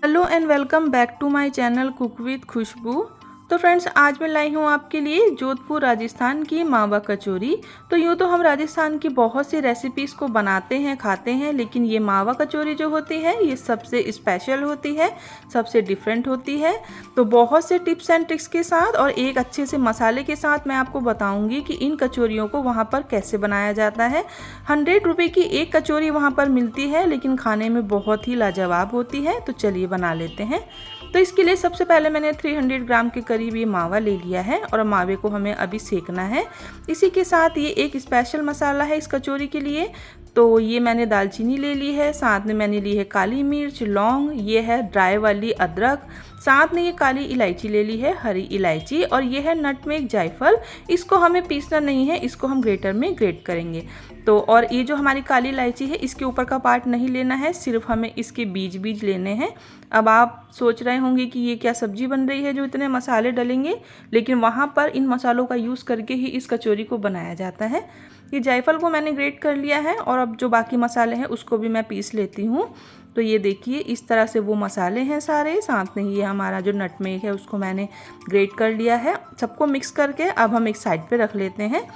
Hello and welcome back to my channel cook with Khushboo. तो friends, आज मैं लाई हूँ आपके लिए जोधपुर राजस्थान की मावा कचौरी। तो यूँ तो हम राजस्थान की बहुत सी रेसिपीज़ को बनाते हैं, खाते हैं, लेकिन ये मावा कचौरी जो होती है ये सबसे स्पेशल होती है, सबसे डिफरेंट होती है। तो बहुत से टिप्स एंड ट्रिक्स के साथ और एक अच्छे से मसाले के साथ मैं आपको बताऊँगी कि इन कचौरियों को वहाँ पर कैसे बनाया जाता है। 100 रुपये की एक कचौरी वहाँ पर मिलती है, लेकिन खाने में बहुत ही लाजवाब होती है। तो चलिए बना लेते हैं। तो इसके लिए सबसे पहले मैंने 300 ग्राम के करीब ये मावा ले लिया है और मावे को हमें अभी सेकना है। इसी के साथ ये एक स्पेशल मसाला है इस कचौरी के लिए। तो ये मैंने दालचीनी ले ली है, साथ में मैंने ली है काली मिर्च, लौंग, ये है ड्राई वाली अदरक, साथ में ये काली इलायची ले ली है, हरी इलायची, और ये है नटमेग जायफल। इसको हमें पीसना नहीं है, इसको हम ग्रेटर में ग्रेट करेंगे। तो और ये जो हमारी काली इलायची है इसके ऊपर का पार्ट नहीं लेना है, सिर्फ हमें इसके बीज लेने हैं। अब आप सोच रहे होंगे कि ये क्या सब्जी बन रही है जो इतने मसाले डलेंगे, लेकिन वहाँ पर इन मसालों का यूज़ करके ही इस कचौरी को बनाया जाता है। ये जायफल को मैंने ग्रेट कर लिया है और अब जो बाकी मसाले हैं उसको भी मैं पीस लेती हूँ। तो ये देखिए इस तरह से वो मसाले हैं सारे, साथ में ये हमारा जो नटमेग है उसको मैंने ग्रेट कर लिया है। सबको मिक्स करके अब हम एक साइड पे रख लेते हैं।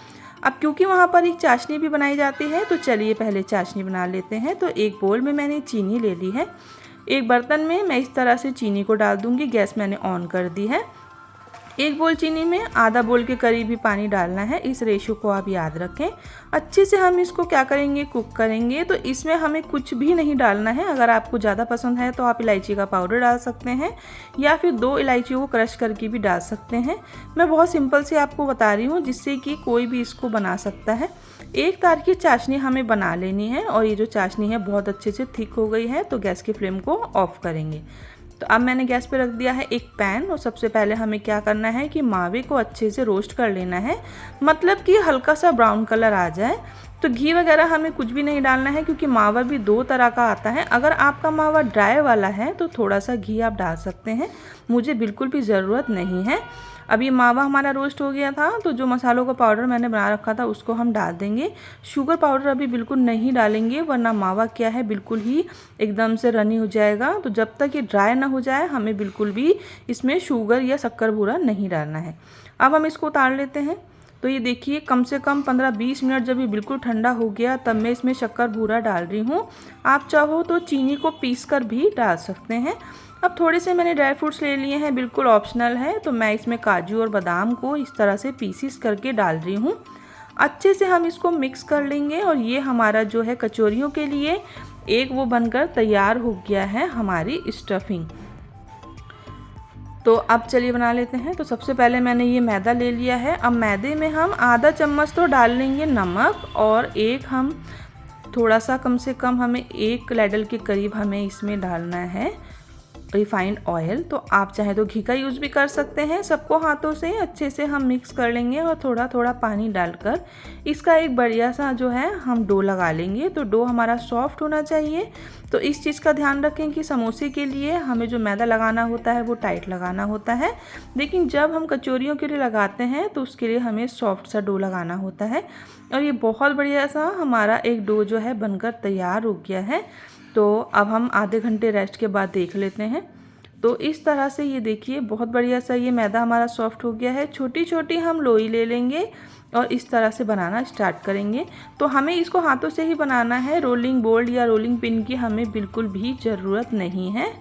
अब क्योंकि वहाँ पर एक चाशनी भी बनाई जाती है तो चलिए पहले चाशनी बना लेते हैं। तो एक बोल में मैंने चीनी ले ली है। एक बर्तन में मैं इस तरह से चीनी को डाल दूँगी। गैस मैंने ऑन कर दी है। एक बोल चीनी में आधा बोल के करीब ही पानी डालना है। इस रेशो को आप याद रखें। अच्छे से हम इसको क्या करेंगे, कुक करेंगे। तो इसमें हमें कुछ भी नहीं डालना है। अगर आपको ज़्यादा पसंद है तो आप इलायची का पाउडर डाल सकते हैं या फिर 2 इलायचियों को क्रश करके भी डाल सकते हैं। मैं बहुत सिंपल से आपको बता रही हूँ जिससे कि कोई भी इसको बना सकता है। एक तार की चाशनी हमें बना लेनी है और ये जो चाशनी है बहुत अच्छे से थिक हो गई है। तो गैस की फ्लेम को ऑफ करेंगे। तो अब मैंने गैस पे रख दिया है एक पैन और सबसे पहले हमें क्या करना है कि मावे को अच्छे से रोस्ट कर लेना है, मतलब कि हल्का सा ब्राउन कलर आ जाए। तो घी वगैरह हमें कुछ भी नहीं डालना है क्योंकि मावा भी 2 तरह का आता है। अगर आपका मावा ड्राई वाला है तो थोड़ा सा घी आप डाल सकते हैं, मुझे बिल्कुल भी ज़रूरत नहीं है। अब ये मावा हमारा रोस्ट हो गया था तो जो मसालों का पाउडर मैंने बना रखा था उसको हम डाल देंगे। शुगर पाउडर अभी बिल्कुल नहीं डालेंगे वरना मावा क्या है बिल्कुल ही एकदम से रनी हो जाएगा। तो जब तक ये ड्राई ना हो जाए हमें बिल्कुल भी इसमें शुगर या शक्कर भूरा नहीं डालना है। अब हम इसको उतार लेते हैं। तो ये देखिए कम से कम 15-20 मिनट जब ये बिल्कुल ठंडा हो गया तब मैं इसमें शक्कर भूरा डाल रही हूँ। आप चाहो तो चीनी को पीस कर भी डाल सकते हैं। अब थोड़े से मैंने ड्राई फ्रूट्स ले लिए हैं, बिल्कुल ऑप्शनल है। तो मैं इसमें काजू और बादाम को इस तरह से पीसीस करके डाल रही हूँ। अच्छे से हम इसको मिक्स कर लेंगे और ये हमारा जो है कचौरियों के लिए एक वो बनकर तैयार हो गया है हमारी स्टफिंग। तो अब चलिए बना लेते हैं। तो सबसे पहले मैंने ये मैदा ले लिया है। अब मैदे में हम आधा चम्मच तो डाल लेंगे नमक और एक हम थोड़ा सा कम से कम हमें 1 लैडल के करीब हमें इसमें डालना है रिफाइंड ऑयल। तो आप चाहे तो घी का यूज़ भी कर सकते हैं। सबको हाथों से अच्छे से हम मिक्स कर लेंगे और थोड़ा थोड़ा पानी डालकर इसका एक बढ़िया सा जो है हम डो लगा लेंगे। तो डो हमारा सॉफ्ट होना चाहिए। तो इस चीज़ का ध्यान रखें कि समोसे के लिए हमें जो मैदा लगाना होता है वो टाइट लगाना होता है, लेकिन जब हम कचौरियों के लिए लगाते हैं तो उसके लिए हमें सॉफ्ट सा डो लगाना होता है। और ये बहुत बढ़िया सा हमारा एक डो जो है बनकर तैयार हो गया है। तो अब हम आधे घंटे रेस्ट के बाद देख लेते हैं। तो इस तरह से ये देखिए बहुत बढ़िया सा ये मैदा हमारा सॉफ्ट हो गया है। छोटी छोटी हम लोई ले लेंगे और इस तरह से बनाना स्टार्ट करेंगे। तो हमें इसको हाथों से ही बनाना है, रोलिंग बोर्ड या रोलिंग पिन की हमें बिल्कुल भी ज़रूरत नहीं है।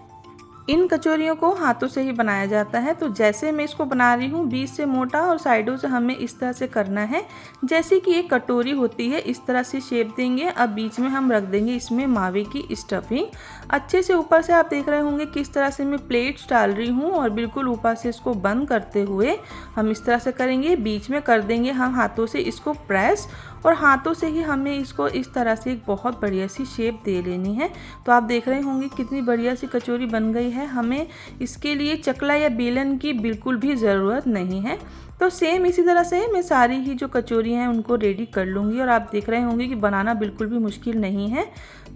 इन कचौरियों को हाथों से ही बनाया जाता है। तो जैसे मैं इसको बना रही हूँ बीच से मोटा और साइडों से हमें इस तरह से करना है जैसे कि एक कटोरी होती है, इस तरह से शेप देंगे। अब बीच में हम रख देंगे इसमें मावे की स्टफिंग। अच्छे से ऊपर से आप देख रहे होंगे किस तरह से मैं प्लेट्स डाल रही हूँ और बिल्कुल ऊपर से इसको बंद करते हुए हम इस तरह से करेंगे। बीच में कर देंगे हम हाथों से इसको प्रेस और हाथों से ही हमें इसको इस तरह से एक बहुत बढ़िया सी शेप दे लेनी है। तो आप देख रहे होंगे कितनी बढ़िया सी कचौरी बन गई है। हमें इसके लिए चकला या बेलन की बिल्कुल भी ज़रूरत नहीं है। तो सेम इसी तरह से मैं सारी ही जो कचौरी हैं उनको रेडी कर लूँगी और आप देख रहे होंगे कि बनाना बिल्कुल भी मुश्किल नहीं है।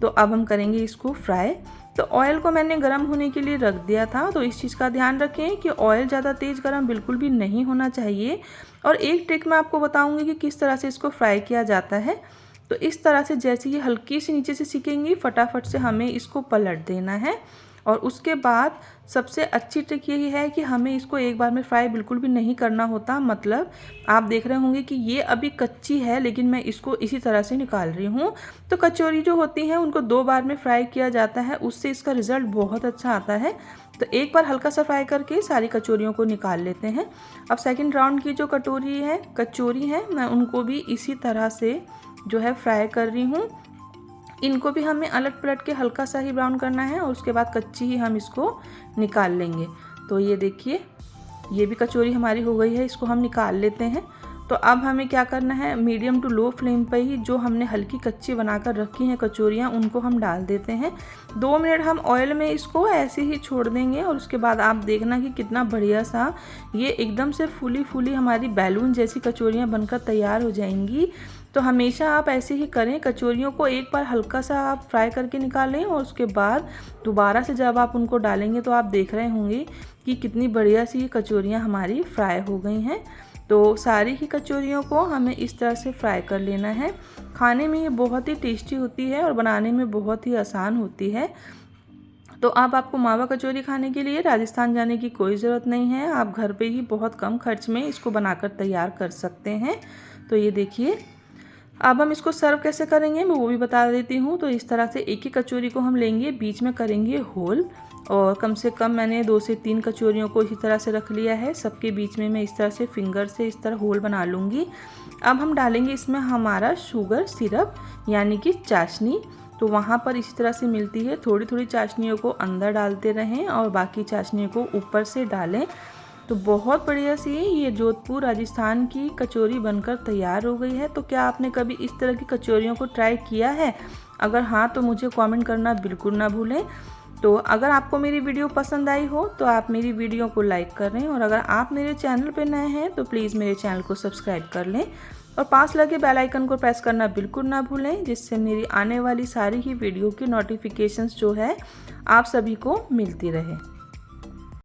तो अब हम करेंगे इसको फ्राई। तो ऑयल को मैंने गर्म होने के लिए रख दिया था। तो इस चीज़ का ध्यान रखें कि ऑयल ज़्यादा तेज़ गर्म बिल्कुल भी नहीं होना चाहिए। और एक ट्रिक मैं आपको बताऊंगी कि किस तरह से इसको फ्राई किया जाता है। तो इस तरह से जैसे ये हल्की सी नीचे से सिकेंगी फटाफट से हमें इसको पलट देना है और उसके बाद सबसे अच्छी ट्रिक यही है कि हमें इसको एक बार में फ्राई बिल्कुल भी नहीं करना होता। मतलब आप देख रहे होंगे कि ये अभी कच्ची है, लेकिन मैं इसको इसी तरह से निकाल रही हूँ। तो कचौरी जो होती हैं उनको 2 बार में फ्राई किया जाता है, उससे इसका रिज़ल्ट बहुत अच्छा आता है। तो एक बार हल्का सा फ्राई करके सारी कचौरियों को निकाल लेते हैं। अब सेकंड राउंड की जो कचौरी है मैं उनको भी इसी तरह से जो है फ्राई कर रही हूँ। इनको भी हमें अलट पलट के हल्का सा ही ब्राउन करना है और उसके बाद कच्ची ही हम इसको निकाल लेंगे। तो ये देखिए, ये भी कचौरी हमारी हो गई है, इसको हम निकाल लेते हैं। तो अब हमें क्या करना है, मीडियम टू लो फ्लेम पर ही जो हमने हल्की कच्ची बनाकर रखी हैं कचौरियाँ, उनको हम डाल देते हैं। 2 मिनट हम ऑयल में इसको ऐसे ही छोड़ देंगे और उसके बाद आप देखना कि कितना बढ़िया सा ये एकदम से फूली हमारी बैलून जैसी कचौरियाँ बनकर तैयार हो जाएंगी। तो हमेशा आप ऐसे ही करें, कचौरियों को एक बार हल्का सा आप फ्राई करके निकालें और उसके बाद दोबारा से जब आप उनको डालेंगे तो आप देख रहे होंगे कि कितनी बढ़िया सी ये कचौरियाँ हमारी फ्राई हो गई हैं। तो सारी ही कचौरियों को हमें इस तरह से फ्राई कर लेना है। खाने में ये बहुत ही टेस्टी होती है और बनाने में बहुत ही आसान होती है। तो अब आपको मावा कचौरी खाने के लिए राजस्थान जाने की कोई ज़रूरत नहीं है, आप घर पे ही बहुत कम खर्च में इसको बनाकर तैयार कर सकते हैं। तो ये देखिए, अब हम इसको सर्व कैसे करेंगे मैं वो भी बता देती हूँ। तो इस तरह से एक ही कचौरी को हम लेंगे, बीच में करेंगे होल और कम से कम मैंने 2 से 3 कचौरियों को इसी तरह से रख लिया है। सबके बीच में मैं इस तरह से फिंगर से इस तरह होल बना लूँगी। अब हम डालेंगे इसमें हमारा शुगर सिरप यानी कि चाशनी। तो वहाँ पर इसी तरह से मिलती है, थोड़ी थोड़ी चाशनियों को अंदर डालते रहें और बाकी चाशनियों को ऊपर से डालें। तो बहुत बढ़िया सी ये जोधपुर राजस्थान की कचौरी बनकर तैयार हो गई है। तो क्या आपने कभी इस तरह की कचौरियों को ट्राई किया है? अगर हाँ तो मुझे कमेंट करना बिल्कुल ना भूलें। तो अगर आपको मेरी वीडियो पसंद आई हो तो आप मेरी वीडियो को लाइक करें और अगर आप मेरे चैनल पर नए हैं तो प्लीज़ मेरे चैनल को सब्सक्राइब कर लें और पास लगे बेल आइकन को प्रेस करना बिल्कुल ना भूलें, जिससे मेरी आने वाली सारी ही वीडियो की नोटिफिकेशंस जो है आप सभी को मिलती रहे।